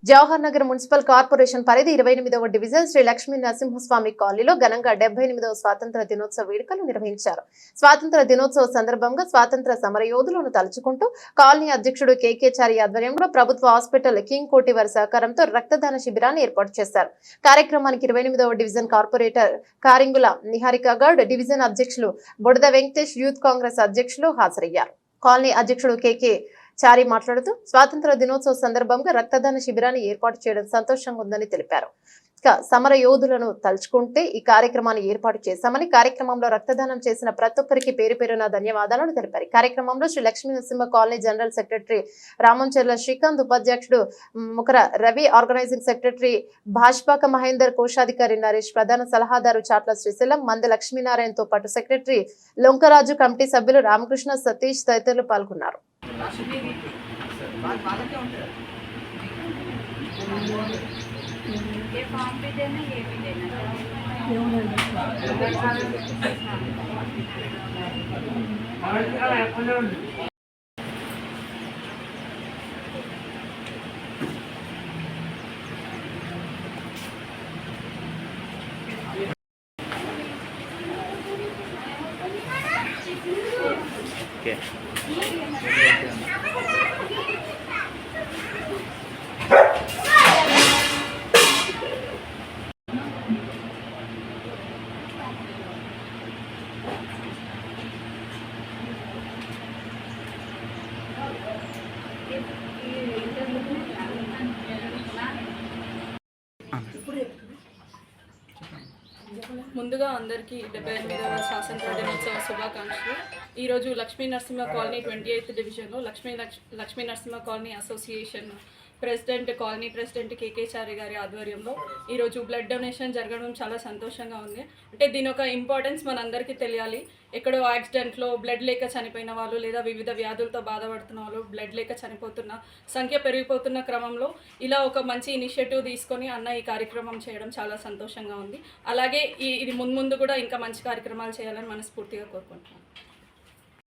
Jawahar Nagar municipal corporation పరిధి 28వ division Shri Lakshmi Narasimhaswamy కాలనీలో ఘనంగా 78వ స్వాతంత్ర దినోత్సవ వేడుకలు నిర్వహించారు. స్వాతంత్ర దినోత్సవ సందర్భంగా స్వాతంత్ర సమరయోధులను తలుచుకుంటూ కాలనీ అధ్యక్షుడు కేకేచారి ఆధ్వర్యంలో ప్రభుత్వ హాస్పిటల్ కింగ్ కోటి వారి సహకారంతో రక్తదాన శిబిరాన్ని ఏర్పాటు చేశారు. కార్యక్రమానికి 28వ division corporator Karingula Niharika Goud, division అధ్యక్షులు బొడద వెంకటేష్, యూత్ కాంగ్రెస్ అధ్యక్షులు హాజరయ్యారు. కాలనీ అధ్యక్షుడు కేకే చారి మాట్లాడుతూ స్వాతంత్ర దినోత్సవ సందర్భంగా రక్తదాన శిబిరాన్ని ఏర్పాటు చేయడం సంతోషంగా ఉందని తెలిపారు. సమర యోధులను తలుచుకుంటే ఈ కార్యక్రమాన్ని ఏర్పాటు చేశామని, కార్యక్రమంలో రక్తదానం చేసిన ప్రతి ఒక్కరికి పేరు పేరున ధన్యవాదాలను తెలిపారు. కార్యక్రమంలో Sri Lakshmi Narasimha colony general secretary Ramancharla Srikanth, ఉపాధ్యక్షుడు ముకర రవి, ఆర్గనైజింగ్ సెక్రటరీ భాష్పాక మహేందర్, కోశాధికారి నరేష్, ప్రధాన సలహాదారు చాట్ల శ్రీశైలం, మంద లక్ష్మీనారాయణతో పాటు సెక్రటరీ లొంకరాజు, కమిటీ సభ్యులు రామకృష్ణ, సతీష్ తదితరులు పాల్గొన్నారు. ये फॉर्म भी देना, ये भी देना। ముందుగా అందరికీ 78వ స్వాతంత్ర దినోత్సవ శుభాకాంక్షలు. ఈరోజు లక్ష్మీ నరసింహ కాలనీ 28th డివిజన్లో Lakshmi Narasimha colony association colony president KK Chari గారి ఆధ్వర్యంలో ఈరోజు బ్లడ్ డొనేషన్ జరగడం చాలా సంతోషంగా ఉంది. అంటే దీని ఒక ఇంపార్టెన్స్ మనందరికీ తెలియాలి. ఎక్కడో యాక్సిడెంట్లో బ్లడ్ లేక చనిపోయిన వాళ్ళు, లేదా వివిధ వ్యాధులతో బాధపడుతున్న వాళ్ళు, బ్లడ్ లేక చనిపోతున్న సంఖ్య పెరిగిపోతున్న క్రమంలో ఇలా ఒక మంచి ఇనిషియేటివ్ తీసుకొని అన్న ఈ కార్యక్రమం చేయడం చాలా సంతోషంగా ఉంది. అలాగే ఇది ముందు కూడా ఇంకా మంచి కార్యక్రమాలు చేయాలని మనస్ఫూర్తిగా కోరుకుంటున్నాను.